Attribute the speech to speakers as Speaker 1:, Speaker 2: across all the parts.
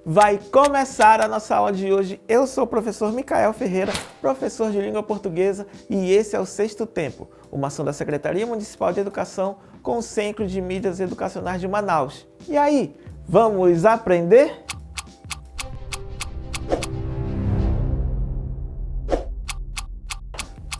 Speaker 1: Vai começar a nossa aula de hoje. Eu sou o professor Micael Ferreira, professor de língua portuguesa, e esse é o Sexto Tempo, uma ação da Secretaria Municipal de Educação com o Centro de Mídias Educacionais de Manaus. E aí, vamos aprender?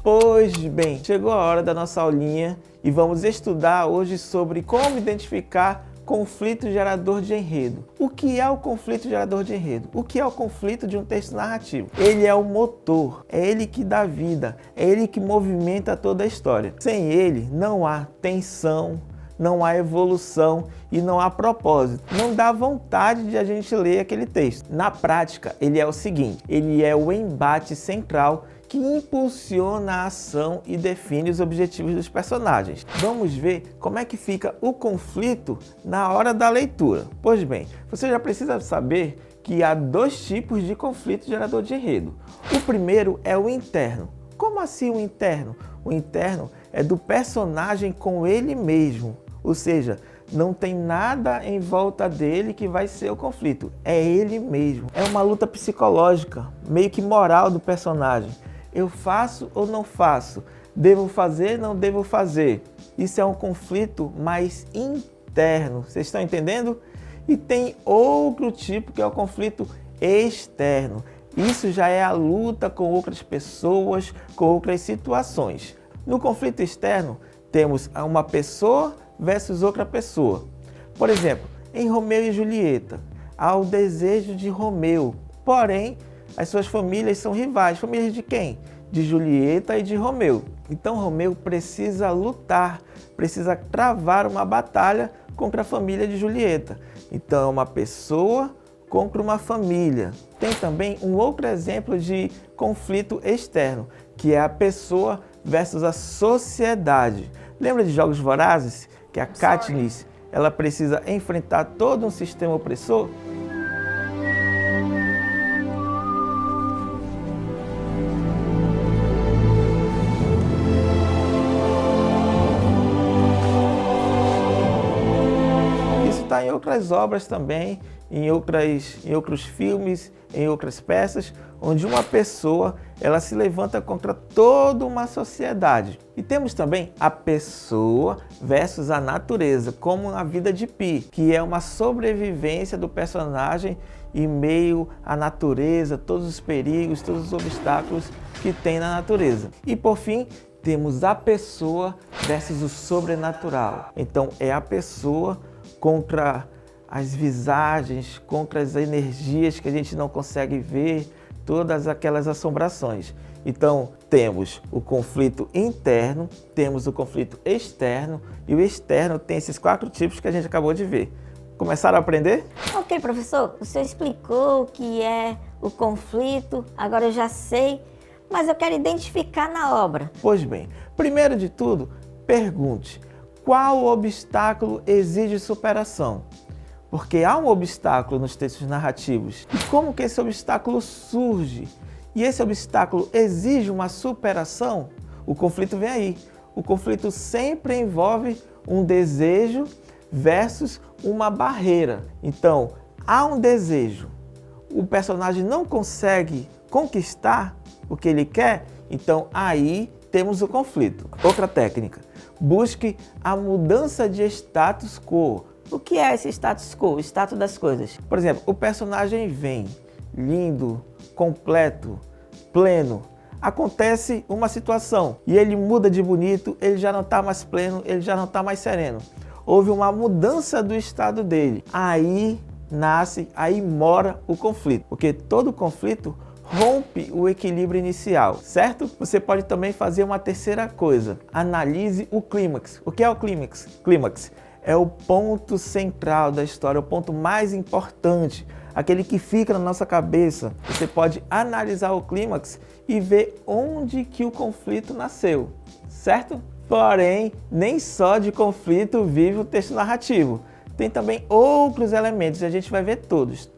Speaker 1: Pois bem, chegou a hora da nossa aulinha e vamos estudar hoje sobre como identificar conflito gerador de enredo. O que é o conflito gerador de enredo? O que é o conflito de um texto narrativo? Ele é o motor, é ele que dá vida, é ele que movimenta toda a história. Sem ele, não há tensão, não há evolução e não há propósito. Não dá vontade de a gente ler aquele texto. Na prática, ele é o seguinte, ele é o embate central que impulsiona a ação e define os objetivos dos personagens. Vamos ver como é que fica o conflito na hora da leitura. Pois bem, você já precisa saber que há dois tipos de conflito gerador de enredo. O primeiro é o interno. Como assim o interno? O interno é do personagem com ele mesmo, ou seja, não tem nada em volta dele que vai ser o conflito, é ele mesmo. É uma luta psicológica, meio que moral do personagem. Eu faço ou não faço? Devo fazer, não devo fazer? Isso é um conflito mais interno, vocês estão entendendo? E tem outro tipo que é o conflito externo. Isso já é a luta com outras pessoas, com outras situações. No conflito externo, temos uma pessoa versus outra pessoa. Por exemplo, em Romeu e Julieta, há o desejo de Romeu, porém, as suas famílias são rivais. Famílias de quem? De Julieta e de Romeu. Então Romeu precisa lutar, precisa travar uma batalha contra a família de Julieta. Então é uma pessoa contra uma família. Tem também um outro exemplo de conflito externo, que é a pessoa versus a sociedade. Lembra de Jogos Vorazes? Que a Katniss, ela precisa enfrentar todo um sistema opressor? Está em outras obras também, em outros filmes, em outras peças, onde uma pessoa ela se levanta contra toda uma sociedade. E temos também a pessoa versus a natureza, como na vida de Pi, que é uma sobrevivência do personagem em meio à natureza, todos os perigos, todos os obstáculos que tem na natureza. E por fim, temos a pessoa versus o sobrenatural. Então é a pessoa contra as visagens, contra as energias que a gente não consegue ver, todas aquelas assombrações. Então, temos o conflito interno, temos o conflito externo, e o externo tem esses quatro tipos que a gente acabou de ver. Começaram a aprender?
Speaker 2: Ok, professor, o senhor explicou o que é o conflito, agora eu já sei, mas eu quero identificar na obra.
Speaker 1: Pois bem, primeiro de tudo, pergunte: qual obstáculo exige superação? Porque há um obstáculo nos textos narrativos. E como que esse obstáculo surge? E esse obstáculo exige uma superação? O conflito vem aí. O conflito sempre envolve um desejo versus uma barreira. Então, há um desejo. O personagem não consegue conquistar o que ele quer, então aí temos o conflito. Outra técnica. Busque a mudança de status quo. O que é esse status quo? O status das coisas. Por exemplo, o personagem vem lindo, completo, pleno. Acontece uma situação e ele muda de bonito, ele já não está mais pleno, ele já não está mais sereno. Houve uma mudança do estado dele. Aí nasce, aí mora o conflito. Porque todo conflito rompe o equilíbrio inicial, certo? Você pode também fazer uma terceira coisa. Analise o clímax. O que é o clímax? Clímax é o ponto central da história, o ponto mais importante, aquele que fica na nossa cabeça. Você pode analisar o clímax e ver onde que o conflito nasceu, certo? Porém, nem só de conflito vive o texto narrativo. Tem também outros elementos, e a gente vai ver todos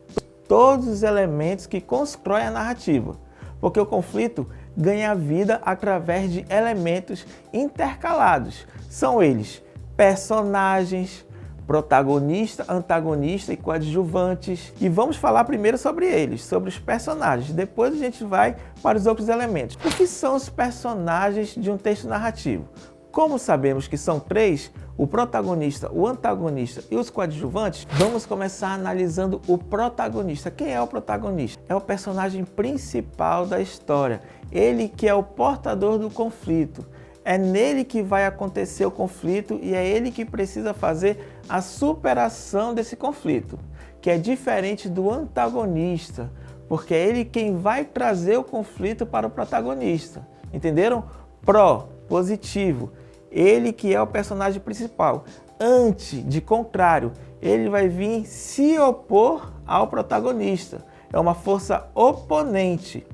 Speaker 1: os elementos que constroem a narrativa, porque o conflito ganha vida através de elementos intercalados. São eles personagens, protagonista, antagonista e coadjuvantes. E vamos falar primeiro sobre eles, sobre os personagens. Depois a gente vai para os outros elementos. O que são os personagens de um texto narrativo? Como sabemos que são três, o protagonista, o antagonista e os coadjuvantes, vamos começar analisando o protagonista. Quem é o protagonista? É o personagem principal da história. Ele que é o portador do conflito. É nele que vai acontecer o conflito e é ele que precisa fazer a superação desse conflito, que é diferente do antagonista, porque é ele quem vai trazer o conflito para o protagonista. Entenderam? Positivo. Ele que é o personagem principal. De contrário, ele vai vir se opor ao protagonista. É uma força oponente.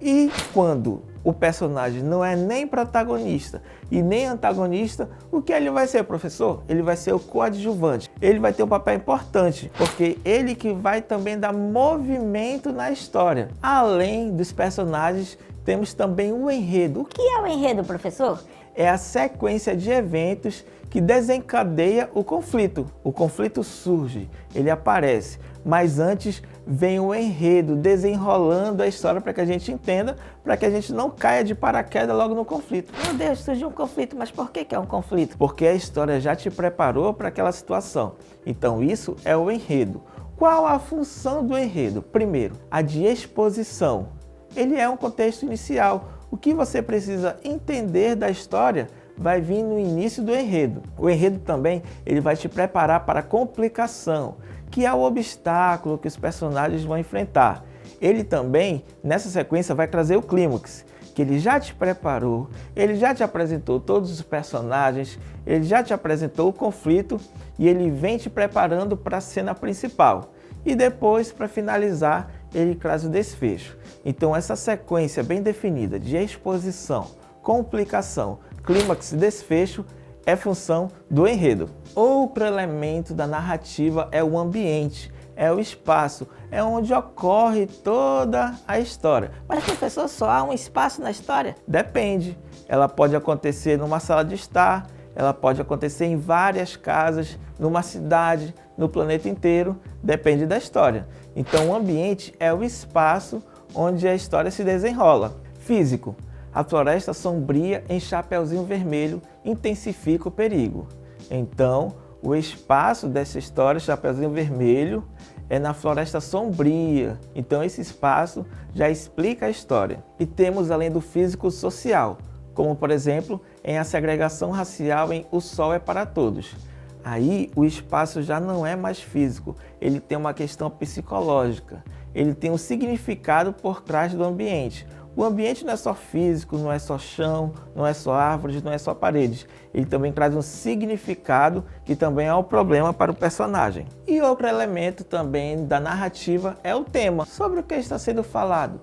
Speaker 1: E quando o personagem não é nem protagonista e nem antagonista, o que ele vai ser, professor? Ele vai ser o coadjuvante. Ele vai ter um papel importante, porque ele que vai também dar movimento na história. Além dos personagens, temos também o enredo.
Speaker 2: O que é o enredo, professor?
Speaker 1: É a sequência de eventos que desencadeia o conflito. O conflito surge, ele aparece, mas antes vem o enredo desenrolando a história para que a gente entenda, para que a gente não caia de paraquedas logo no conflito.
Speaker 2: Meu Deus, surgiu um conflito, mas por que é um conflito?
Speaker 1: Porque a história já te preparou para aquela situação. Então isso é o enredo. Qual a função do enredo? Primeiro, a de exposição. Ele é um contexto inicial. O que você precisa entender da história vai vir no início do enredo. O enredo também ele vai te preparar para a complicação, que é o obstáculo que os personagens vão enfrentar. Ele também, nessa sequência, vai trazer o clímax, que ele já te preparou, ele já te apresentou todos os personagens, ele já te apresentou o conflito e ele vem te preparando para a cena principal. E depois, para finalizar, ele traz o desfecho. Então essa sequência bem definida de exposição, complicação, clímax e desfecho é função do enredo. Outro elemento da narrativa é o ambiente, é o espaço, é onde ocorre toda a história.
Speaker 2: Mas, professor, só há um espaço na história?
Speaker 1: Depende. Ela pode acontecer numa sala de estar, ela pode acontecer em várias casas, numa cidade, no planeta inteiro, depende da história. Então o ambiente é o espaço onde a história se desenrola. Físico. A floresta sombria em Chapeuzinho Vermelho intensifica o perigo. Então, o espaço dessa história, Chapeuzinho Vermelho, é na floresta sombria. Então, esse espaço já explica a história. E temos, além do físico, social, como, por exemplo, em A Segregação Racial em O Sol é para Todos. Aí, o espaço já não é mais físico, ele tem uma questão psicológica. Ele tem um significado por trás do ambiente. O ambiente não é só físico, não é só chão, não é só árvores, não é só paredes. Ele também traz um significado que também é um problema para o personagem. E outro elemento também da narrativa é o tema. Sobre o que está sendo falado,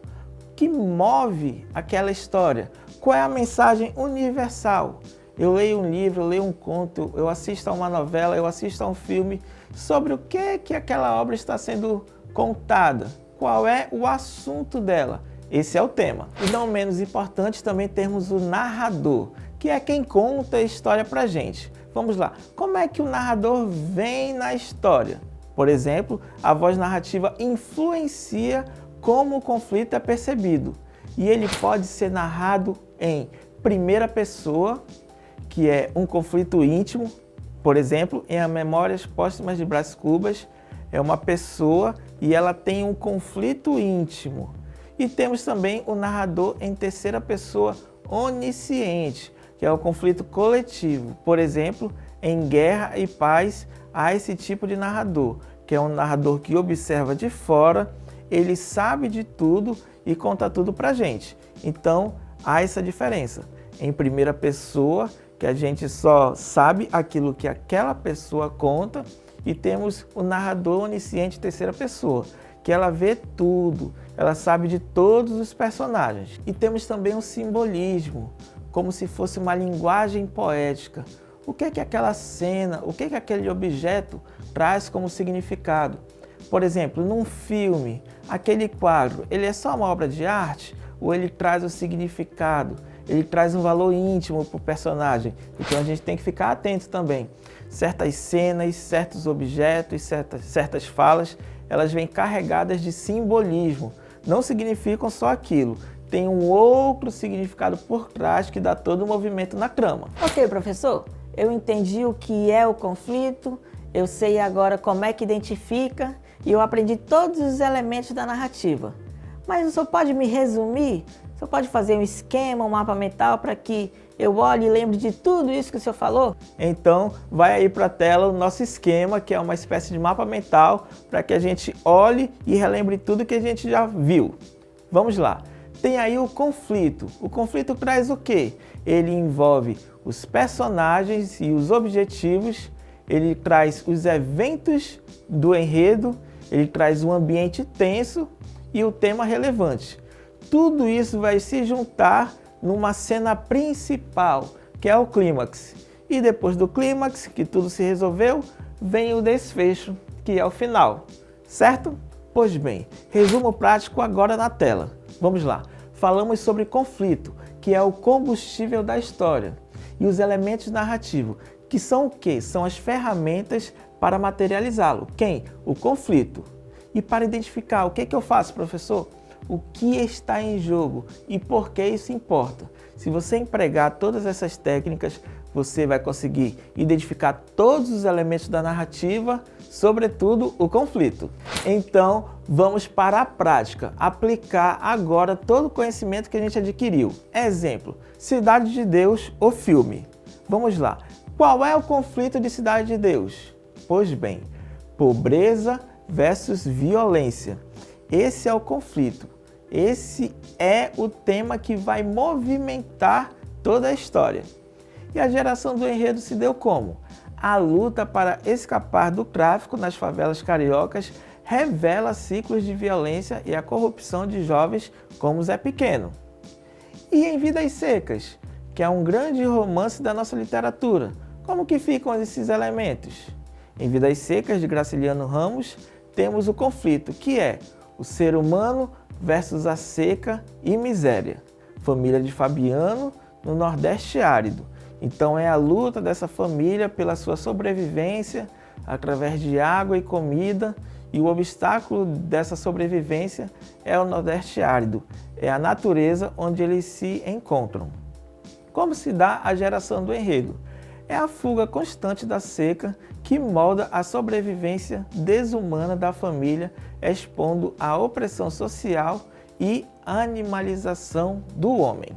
Speaker 1: que move aquela história. Qual é a mensagem universal? Eu leio um livro, eu leio um conto, eu assisto a uma novela, eu assisto a um filme. Sobre o que aquela obra está sendo contada? Qual é o assunto dela? Esse é o tema. E não menos importante, também temos o narrador, que é quem conta a história pra gente. Vamos lá. Como é que o narrador vem na história? Por exemplo, a voz narrativa influencia como o conflito é percebido. E ele pode ser narrado em primeira pessoa, que é um conflito íntimo. Por exemplo, em A Memórias Póstumas de Brás Cubas, é uma pessoa e ela tem um conflito íntimo. E temos também o narrador em terceira pessoa onisciente, que é o conflito coletivo. Por exemplo, em Guerra e Paz, há esse tipo de narrador, que é um narrador que observa de fora, ele sabe de tudo e conta tudo pra gente. Então, há essa diferença. Em primeira pessoa, que a gente só sabe aquilo que aquela pessoa conta, e temos o narrador onisciente terceira pessoa, que ela vê tudo, ela sabe de todos os personagens. E temos também um simbolismo, como se fosse uma linguagem poética. O que é que aquela cena, o que é que aquele objeto traz como significado? Por exemplo, num filme, aquele quadro, ele é só uma obra de arte ou ele traz o significado? Ele traz um valor íntimo para o personagem. Então a gente tem que ficar atento também. certas cenas, certos objetos, certas falas, elas vêm carregadas de simbolismo. Não significam só aquilo, tem um outro significado por trás que dá todo o movimento na trama.
Speaker 2: Ok, professor, eu entendi o que é o conflito, eu sei agora como é que identifica e eu aprendi todos os elementos da narrativa. Mas o senhor pode me resumir? O senhor pode fazer um esquema, um mapa mental para que eu olhe e lembre de tudo isso que o senhor falou?
Speaker 1: Então, vai aí para a tela o nosso esquema, que é uma espécie de mapa mental, para que a gente olhe e relembre tudo que a gente já viu. Vamos lá. Tem aí o conflito. O conflito traz o quê? Ele envolve os personagens e os objetivos, ele traz os eventos do enredo, ele traz um ambiente tenso e o tema relevante. Tudo isso vai se juntar numa cena principal, que é o clímax. E depois do clímax, que tudo se resolveu, vem o desfecho, que é o final. Certo? Pois bem, resumo prático agora na tela. Vamos lá. Falamos sobre conflito, que é o combustível da história, e os elementos narrativos, que são o quê? São as ferramentas para materializá-lo. Quem? O conflito. E para identificar, o que eu faço, professor? O que está em jogo e por que isso importa. Se você empregar todas essas técnicas, você vai conseguir identificar todos os elementos da narrativa, sobretudo o conflito. Então, vamos para a prática, aplicar agora todo o conhecimento que a gente adquiriu. Exemplo, Cidade de Deus, o filme. Vamos lá. Qual é o conflito de Cidade de Deus? Pois bem, pobreza versus violência. Esse é o conflito. Esse é o tema que vai movimentar toda a história. E a geração do enredo se deu como? A luta para escapar do tráfico nas favelas cariocas revela ciclos de violência e a corrupção de jovens como Zé Pequeno. E em Vidas Secas, que é um grande romance da nossa literatura, como que ficam esses elementos? Em Vidas Secas, de Graciliano Ramos, temos o conflito, que é o ser humano versus a seca e miséria. Família de Fabiano, no Nordeste árido. Então é a luta dessa família pela sua sobrevivência através de água e comida, e o obstáculo dessa sobrevivência é o Nordeste árido, é a natureza onde eles se encontram. Como se dá a geração do enredo? É a fuga constante da seca que molda a sobrevivência desumana da família, expondo a opressão social e animalização do homem.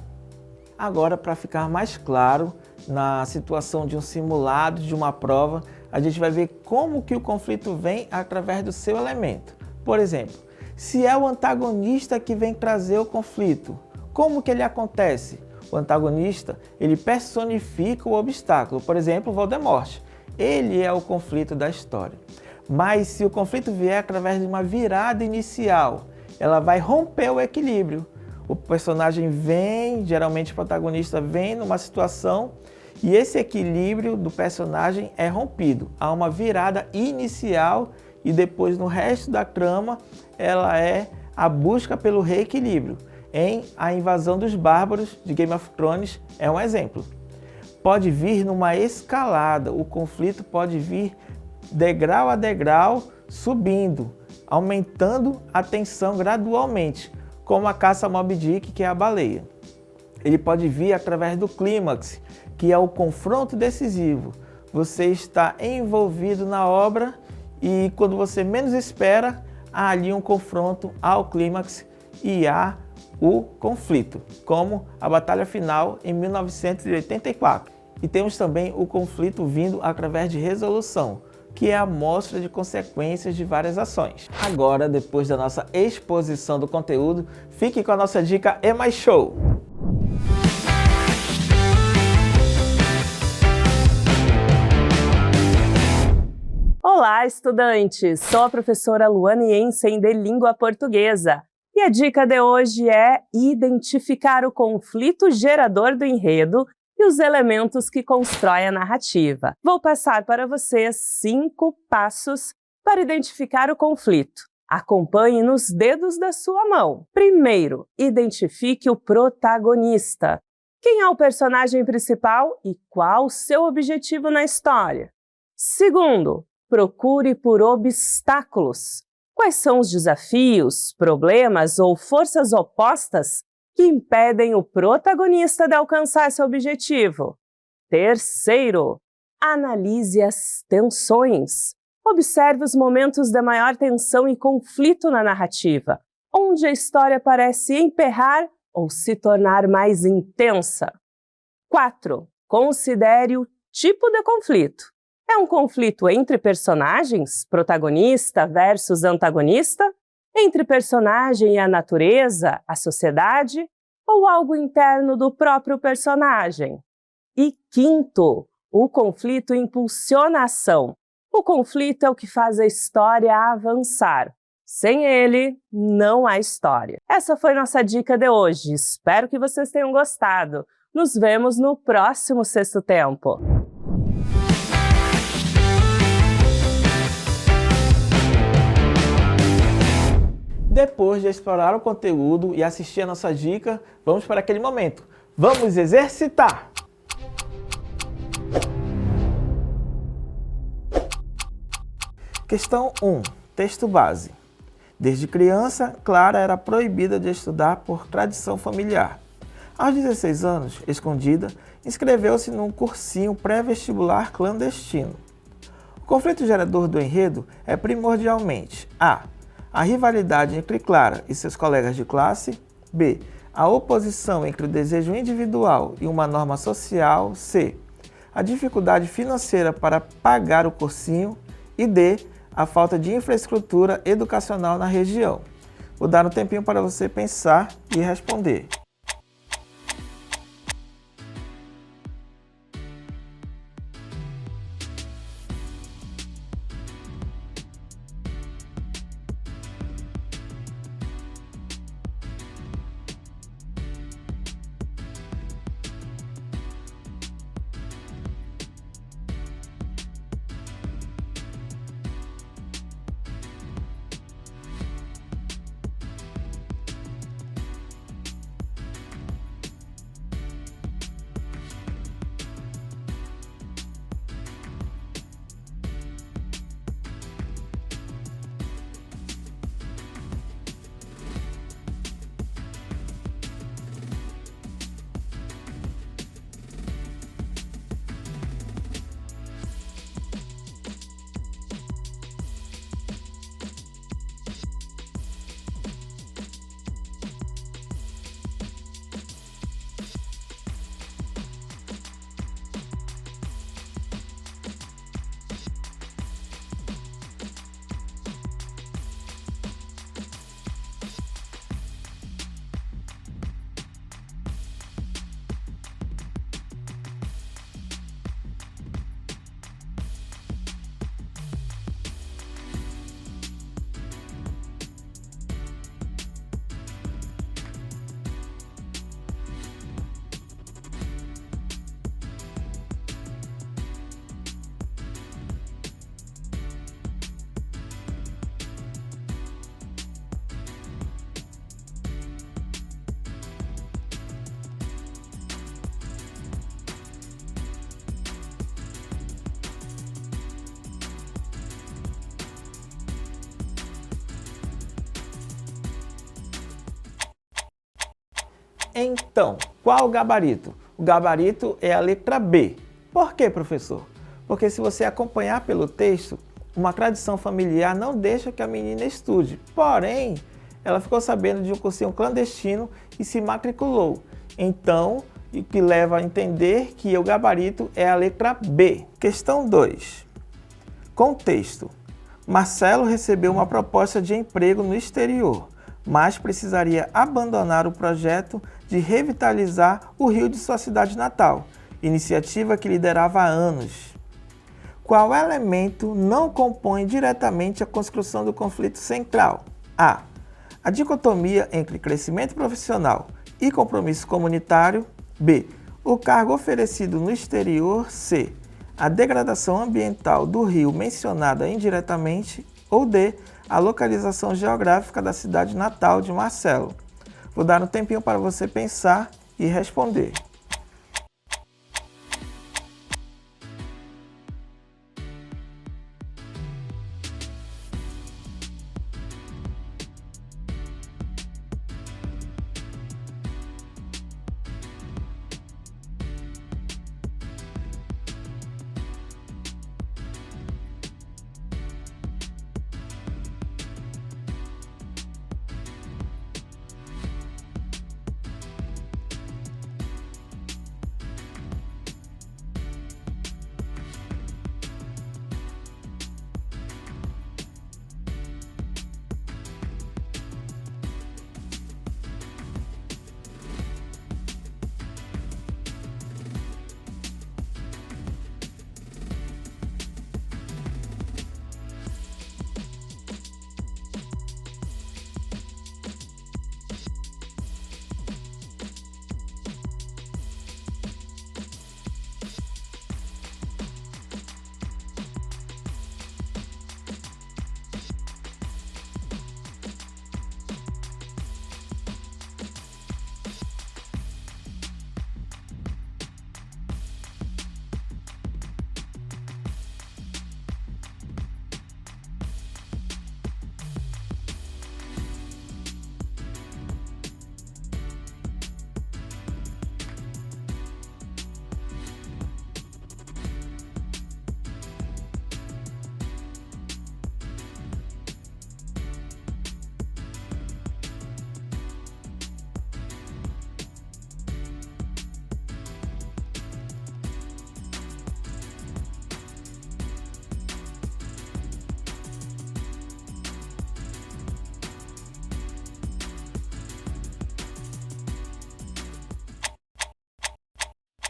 Speaker 1: Agora, para ficar mais claro, na situação de um simulado, de uma prova, a gente vai ver como que o conflito vem através do seu elemento. Por exemplo, se é o antagonista que vem trazer o conflito, como que ele acontece? O antagonista, ele personifica o obstáculo, por exemplo, Voldemort. Ele é o conflito da história. Mas se o conflito vier através de uma virada inicial, ela vai romper o equilíbrio. O personagem vem, geralmente o protagonista vem numa situação e esse equilíbrio do personagem é rompido. Há uma virada inicial e depois no resto da trama ela é a busca pelo reequilíbrio. Em A Invasão dos Bárbaros, de Game of Thrones, é um exemplo. Pode vir numa escalada, o conflito pode vir degrau a degrau, subindo, aumentando a tensão gradualmente, como a caça a Moby Dick, que é a baleia. Ele pode vir através do clímax, que é o confronto decisivo. Você está envolvido na obra e quando você menos espera, há ali um confronto ao clímax e há o conflito, como a batalha final em 1984. E temos também o conflito vindo através de resolução, que é a mostra de consequências de várias ações. Agora, depois da nossa exposição do conteúdo, fique com a nossa dica E Mais Show!
Speaker 3: Olá, estudantes! Sou a professora Luane Ensen, de Língua Portuguesa. E a dica de hoje é identificar o conflito gerador do enredo e os elementos que constroem a narrativa. Vou passar para vocês 5 passos para identificar o conflito. Acompanhe nos dedos da sua mão. Primeiro, identifique o protagonista. Quem é o personagem principal e qual o seu objetivo na história? Segundo, procure por obstáculos. Quais são os desafios, problemas ou forças opostas que impedem o protagonista de alcançar seu objetivo? Terceiro, analise as tensões. Observe os momentos de maior tensão e conflito na narrativa, onde a história parece emperrar ou se tornar mais intensa. 4. Considere o tipo de conflito. É um conflito entre personagens, protagonista versus antagonista? Entre personagem e a natureza, a sociedade? Ou algo interno do próprio personagem? E quinto, o conflito impulsiona a ação. O conflito é o que faz a história avançar. Sem ele, não há história. Essa foi nossa dica de hoje. Espero que vocês tenham gostado. Nos vemos no próximo Sexto Tempo.
Speaker 1: Depois de explorar o conteúdo e assistir a nossa dica, vamos para aquele momento. Vamos exercitar! Questão 1. Texto base. Desde criança, Clara era proibida de estudar por tradição familiar. Aos 16 anos, escondida, inscreveu-se num cursinho pré-vestibular clandestino. O conflito gerador do enredo é primordialmente a rivalidade entre Clara e seus colegas de classe, b. a oposição entre o desejo individual e uma norma social, c. a dificuldade financeira para pagar o cursinho e d. a falta de infraestrutura educacional na região. Vou dar um tempinho para você pensar e responder. Então, qual o gabarito? O gabarito é a letra B. Por quê, professor? Porque se você acompanhar pelo texto, uma tradição familiar não deixa que a menina estude. Porém, ela ficou sabendo de um cursinho clandestino e se matriculou. Então, o que leva a entender que o gabarito é a letra B. Questão 2. Contexto. Marcelo recebeu uma proposta de emprego no exterior, mas precisaria abandonar o projeto de revitalizar o rio de sua cidade natal, iniciativa que liderava há anos. Qual elemento não compõe diretamente a construção do conflito central? A. A dicotomia entre crescimento profissional e compromisso comunitário. B. O cargo oferecido no exterior. C. A degradação ambiental do rio mencionada indiretamente. Ou D. A localização geográfica da cidade natal de Marcelo. Vou dar um tempinho para você pensar e responder.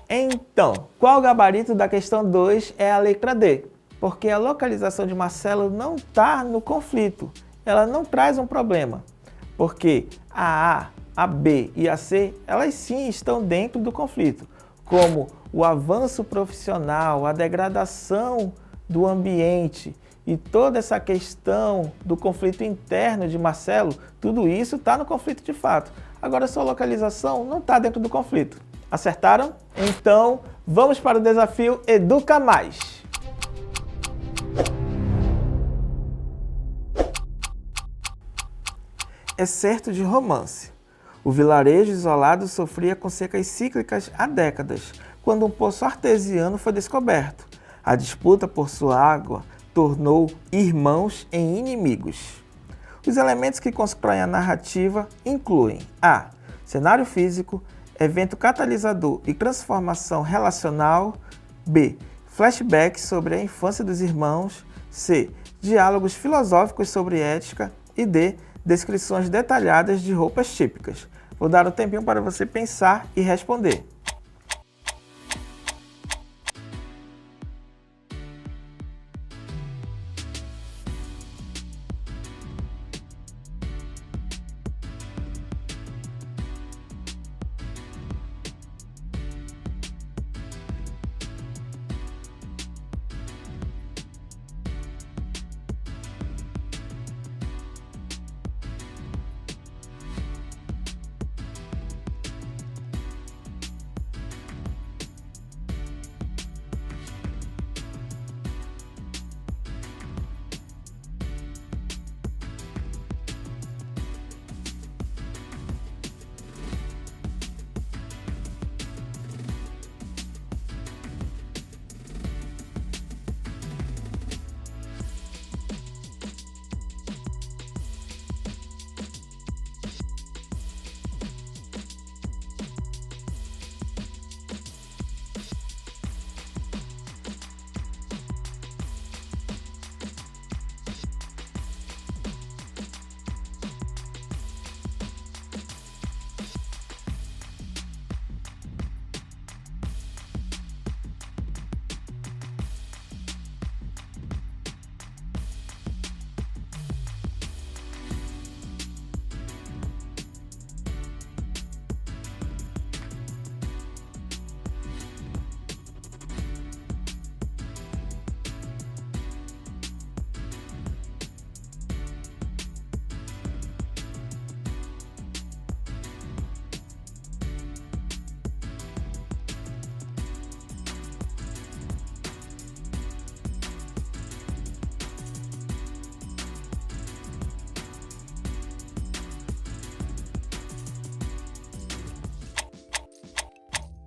Speaker 1: Então, qual o gabarito da questão 2 é a letra D? Porque a localização de Marcelo não está no conflito, ela não traz um problema. Porque a A, B e a C, elas sim estão dentro do conflito, como o avanço profissional, a degradação do ambiente e toda essa questão do conflito interno de Marcelo, tudo isso está no conflito de fato. Agora, sua localização não está dentro do conflito. Acertaram? Então, vamos para o desafio Educa Mais. Excerto de romance. O vilarejo isolado sofria com secas cíclicas há décadas, quando um poço artesiano foi descoberto. A disputa por sua água tornou irmãos em inimigos. Os elementos que constroem a narrativa incluem a. Cenário físico, evento catalisador e transformação relacional. B. Flashbacks sobre a infância dos irmãos. C. Diálogos filosóficos sobre ética. E D. Descrições detalhadas de roupas típicas. Vou dar um tempinho para você pensar e responder.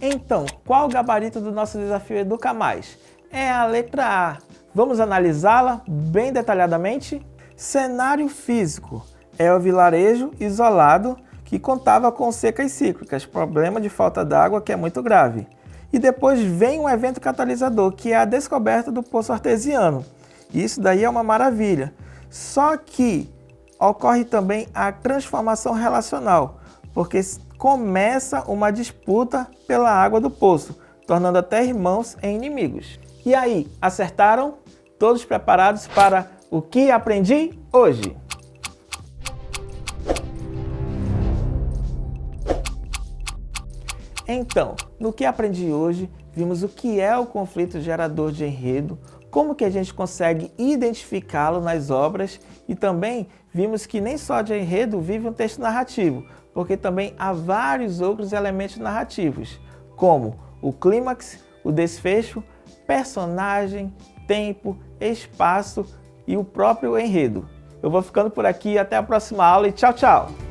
Speaker 1: Então, qual o gabarito do nosso desafio Educa Mais? É a letra A. Vamos analisá-la bem detalhadamente? Cenário físico. É o vilarejo isolado que contava com secas cíclicas, problema de falta d'água que é muito grave. E depois vem um evento catalisador, que é a descoberta do poço artesiano. Isso daí é uma maravilha. Só que ocorre também a transformação relacional, porque começa uma disputa pela água do poço, tornando até irmãos em inimigos. E aí, acertaram? Todos preparados para o que aprendi hoje? Então, no que aprendi hoje, vimos o que é o conflito gerador de enredo, como que a gente consegue identificá-lo nas obras e também vimos que nem só de enredo vive um texto narrativo, porque também há vários outros elementos narrativos, como o clímax, o desfecho, personagem, tempo, espaço e o próprio enredo. Eu vou ficando por aqui, até a próxima aula e tchau, tchau!